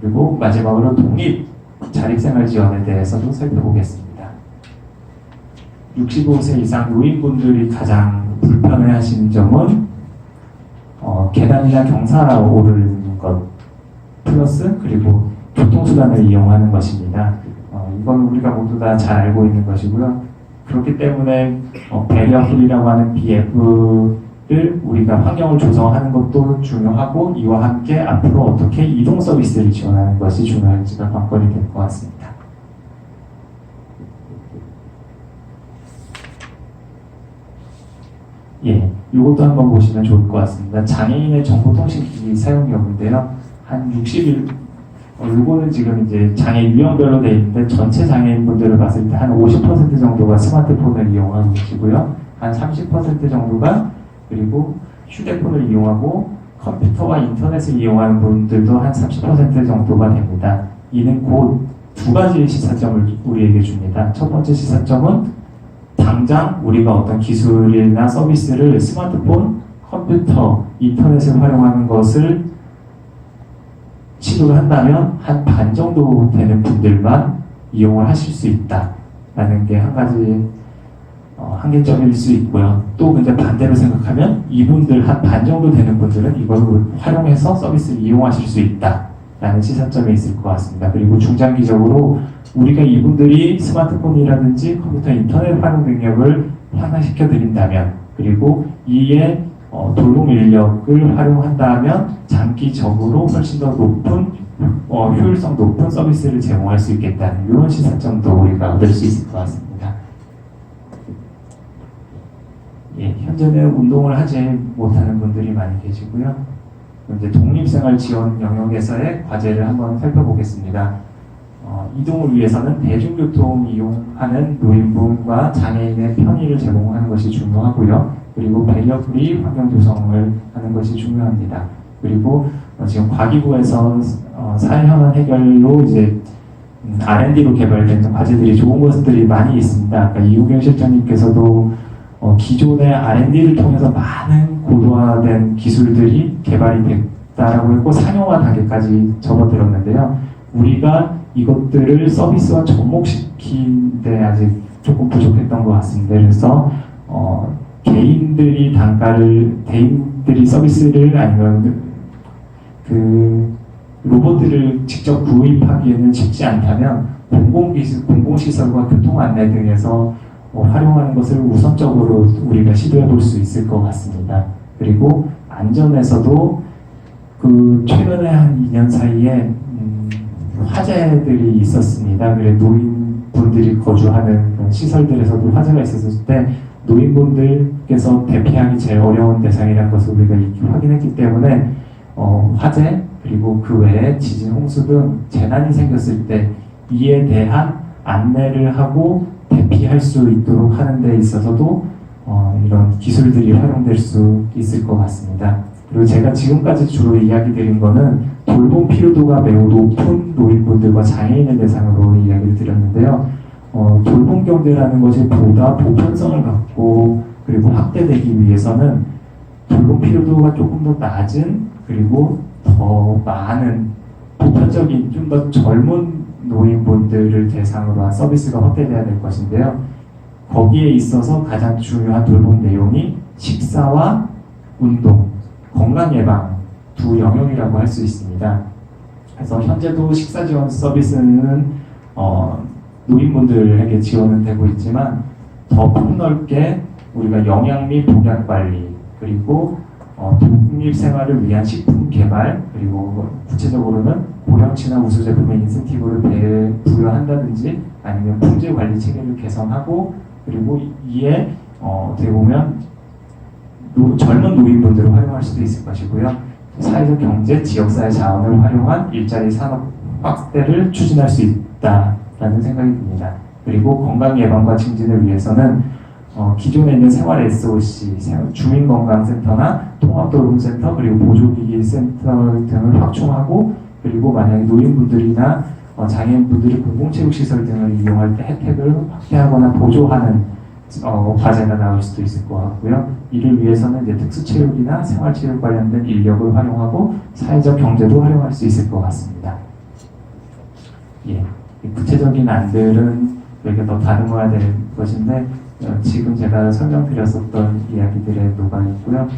그리고 마지막으로 독립 자립생활 지원에 대해서도 살펴보겠습니다. 65세 이상 노인분들이 가장 불편해하시는 점은 계단이나 경사 오르는 것 플러스 그리고 교통수단을 이용하는 것입니다. 이건 우리가 모두 다 잘 알고 있는 것이고요. 그렇기 때문에 배려풀이라고 하는 BF를 우리가 환경을 조성하는 것도 중요하고 이와 함께 앞으로 어떻게 이동 서비스를 지원하는 것이 중요할지가 관건이 될 것 같습니다. 예, 이것도 한번 보시면 좋을 것 같습니다. 장애인의 정보통신기기 사용 여부인데요. 한 60일, 이거는 지금 이제 장애 유형별로 되어 있는데 전체 장애인분들을 봤을 때 한 50% 정도가 스마트폰을 이용하고 계시고요. 한 30% 정도가 그리고 휴대폰을 이용하고 컴퓨터와 인터넷을 이용하는 분들도 한 30% 정도가 됩니다. 이는 곧 두 가지 시사점을 우리에게 줍니다. 첫 번째 시사점은 당장 우리가 어떤 기술이나 서비스를 스마트폰, 컴퓨터, 인터넷을 활용하는 것을 시도를 한다면 한 반 정도 되는 분들만 이용을 하실 수 있다라는 게 한 가지 한계점일 수 있고요. 또 근데 반대로 생각하면 이분들 한 반 정도 되는 분들은 이걸 활용해서 서비스를 이용하실 수 있다라는 시사점이 있을 것 같습니다. 그리고 중장기적으로 우리가 이분들이 스마트폰이라든지 컴퓨터, 인터넷 활용 능력을 향상시켜 드린다면 그리고 이에 돌봄 인력을 활용한다면 장기적으로 훨씬 더 높은 효율성 높은 서비스를 제공할 수 있겠다는 이런 시사점도 우리가 얻을 수 있을 것 같습니다. 예, 현재는 운동을 하지 못하는 분들이 많이 계시고요. 이제 독립생활 지원 영역에서의 과제를 한번 살펴보겠습니다. 이동을 위해서는 대중교통 이용하는 노인분과 장애인의 편의를 제공하는 것이 중요하고요. 그리고 배려풀이 환경 조성을 하는 것이 중요합니다. 그리고 지금 과기부에서 사회 현안 해결로 이제 R&D로 개발된 과제들이 좋은 것들이 많이 있습니다. 아까 이우경 실장님께서도 기존의 R&D를 통해서 많은 고도화된 기술들이 개발이 됐다라고 했고 상용화 단계까지 접어들었는데요. 우리가 이것들을 서비스와 접목시키는데 아직 조금 부족했던 것 같습니다. 그래서 대인들이 서비스를 아니면 로봇들을 직접 구입하기에는 쉽지 않다면 공공시설과 교통안내 등에서 활용하는 것을 우선적으로 우리가 시도해 볼 수 있을 것 같습니다. 그리고 안전에서도 최근에 한 2년 사이에 화재들이 있었습니다. 그래 노인분들이 거주하는 그런 시설들에서도 화재가 있었을 때 노인분들께서 대피하기 제일 어려운 대상이라는 것을 우리가 확인했기 때문에 화재 그리고 그 외에 지진, 홍수 등 재난이 생겼을 때 이에 대한 안내를 하고 대피할 수 있도록 하는 데 있어서도 이런 기술들이 활용될 수 있을 것 같습니다. 그리고 제가 지금까지 주로 이야기 드린 거는 돌봄 필요도가 매우 높은 노인분들과 장애인을 대상으로 이야기를 드렸는데요. 돌봄 경제라는 것이 보다 보편성을 갖고 그리고 확대되기 위해서는 돌봄 필요도가 조금 더 낮은 그리고 더 많은 보편적인 좀 더 젊은 노인분들을 대상으로 한 서비스가 확대돼야 될 것인데요. 거기에 있어서 가장 중요한 돌봄 내용이 식사와 운동, 건강 예방 두 영역이라고 할 수 있습니다. 그래서 현재도 식사 지원 서비스는 노인분들에게 지원은 되고 있지만 더 폭넓게 우리가 영양 및 복약 관리 그리고 독립 생활을 위한 식품 개발 그리고 구체적으로는 고령층이나 우수 제품의 인센티브를 부여한다든지 아니면 품질 관리 체계를 개선하고 그리고 이에 어떻게 보면 젊은 노인분들을 활용할 수도 있을 것이고요. 사회적 경제, 지역사회 자원을 활용한 일자리 산업 확대를 추진할 수 있다라는 생각이 듭니다. 그리고 건강 예방과 증진을 위해서는 기존에 있는 생활 SOC, 주민건강센터나 통합돌봄센터 그리고 보조기기 센터 등을 확충하고 그리고 만약에 노인분들이나 장애인분들이 공공체육시설 등을 이용할 때 혜택을 확대하거나 보조하는 과제가 나올 수도 있을 것 같고요. 이를 위해서는 이제 특수체육이나 생활체육 관련된 인력을 활용하고 사회적 경제도 활용할 수 있을 것 같습니다. 예, 이 구체적인 안들은 저희가 더 다듬어야 될 것인데 지금 제가 설명드렸었던 이야기들에 녹아 있고요.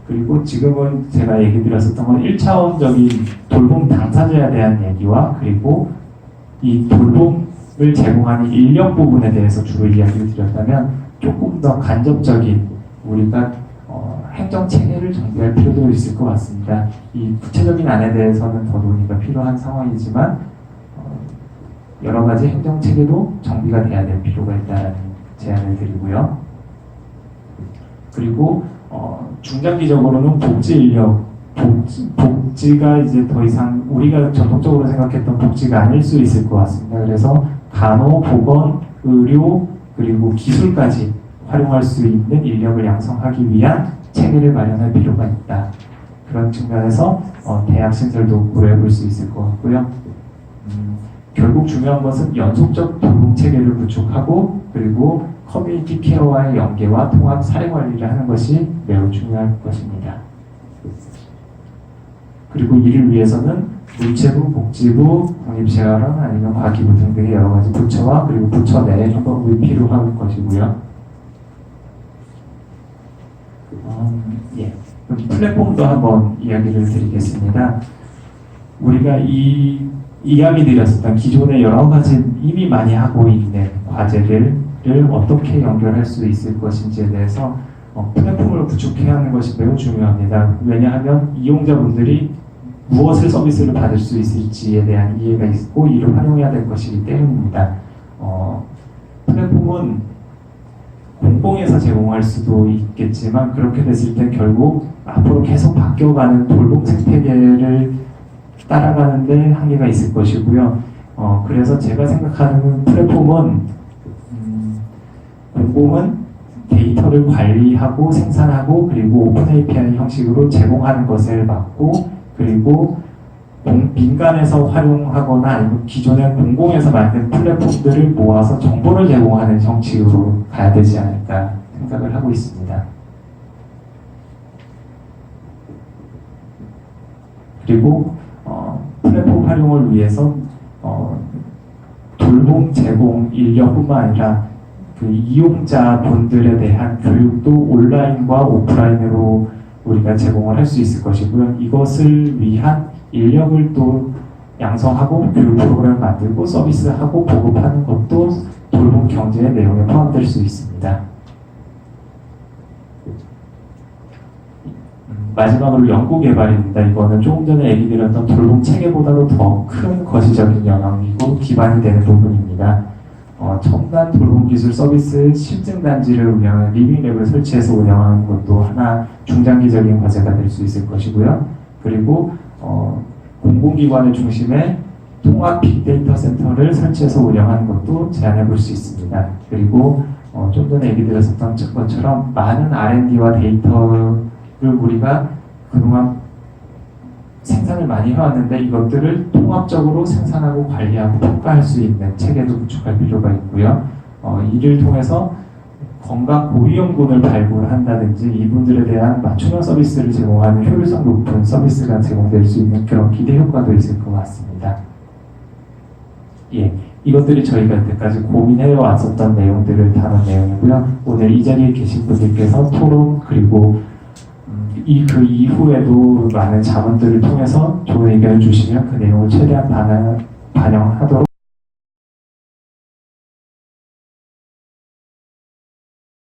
그리고 지금은 제가 얘기 드렸었던 건 1차원적인 돌봄 당사자에 대한 얘기와 그리고 이 돌봄을 제공하는 인력 부분에 대해서 주로 이야기를 드렸다면 조금 더 간접적인 우리가 행정 체계를 정비할 필요도 있을 것 같습니다. 이 구체적인 안에 대해서는 더 논의가 필요한 상황이지만 여러 가지 행정 체계도 정비가 돼야 될 필요가 있다는 제안을 드리고요. 그리고 중장기적으로는 복지 인력, 복지가 이제 더 이상 우리가 전통적으로 생각했던 복지가 아닐 수 있을 것 같습니다. 그래서 간호, 보건, 의료, 그리고 기술까지 활용할 수 있는 인력을 양성하기 위한 체계를 마련할 필요가 있다. 그런 측면에서 대학 신설도 고려해 볼 수 있을 것 같고요. 결국 중요한 것은 연속적 돌봄 체계를 구축하고 그리고 커뮤니티 케어와의 연계와 통합 사례 관리를 하는 것이 매우 중요할 것입니다. 그리고 이를 위해서는 문체부, 복지부, 국립재활원 아니면 과기부 등등의 여러 가지 부처와 그리고 부처 내 협업이 필요할 것이고요. 예. 그럼 플랫폼도 한번 이야기를 드리겠습니다. 우리가 이야기 드렸었던 기존의 여러 가지 이미 많이 하고 있는 과제를 어떻게 연결할 수 있을 것인지에 대해서 플랫폼을 구축해야 하는 것이 매우 중요합니다. 왜냐하면 이용자분들이 무엇을 서비스를 받을 수 있을지에 대한 이해가 있고 이를 활용해야 될 것이기 때문입니다. 플랫폼은 공공에서 제공할 수도 있겠지만 그렇게 됐을 때 결국 앞으로 계속 바뀌어가는 돌봄 생태계를 따라가는데 한계가 있을 것이고요. 그래서 제가 생각하는 플랫폼은 공공은 데이터를 관리하고 생산하고 그리고 오픈 API 형식으로 제공하는 것을 막고 그리고 민간에서 활용하거나 아니면 기존의 공공에서 만든 플랫폼들을 모아서 정보를 제공하는 형식으로 가야 되지 않을까 생각을 하고 있습니다. 그리고 플랫폼 활용을 위해서 돌봄 제공 인력뿐만 아니라 그 이용자분들에 대한 교육도 온라인과 오프라인으로 우리가 제공을 할 수 있을 것이고요. 이것을 위한 인력을 또 양성하고 교육 프로그램을 만들고 서비스하고 보급하는 것도 돌봄 경제의 내용에 포함될 수 있습니다. 마지막으로 연구 개발입니다. 이거는 조금 전에 얘기 드렸던 돌봄 체계보다도 더 큰 거시적인 영역이고 기반이 되는 부분입니다. 첨단 돌봄 기술 서비스 실증단지를 운영하는 리빙랩을 설치해서 운영하는 것도 하나 중장기적인 과제가 될 수 있을 것이고요. 그리고 공공기관을 중심에 통합 빅데이터 센터를 설치해서 운영하는 것도 제안해 볼 수 있습니다. 그리고 좀 전에 얘기 드렸었던 것처럼 많은 R&D와 데이터를 우리가 그동안 생산을 많이 해왔는데 이것들을 통합적으로 생산하고 관리하고 평가할 수 있는 체계도 구축할 필요가 있고요. 이를 통해서 건강 고위험군을 발굴한다든지 이분들에 대한 맞춤형 서비스를 제공하는 효율성 높은 서비스가 제공될 수 있는 그런 기대 효과도 있을 것 같습니다. 예, 이것들이 저희가 여태까지 고민해 왔었던 내용들을 다룬 내용이고요. 오늘 이 자리에 계신 분들께서 토론 그리고 그 이후에도 많은 자문들을 통해서 좋은 의견을 주시면 그 내용을 최대한 반영하도록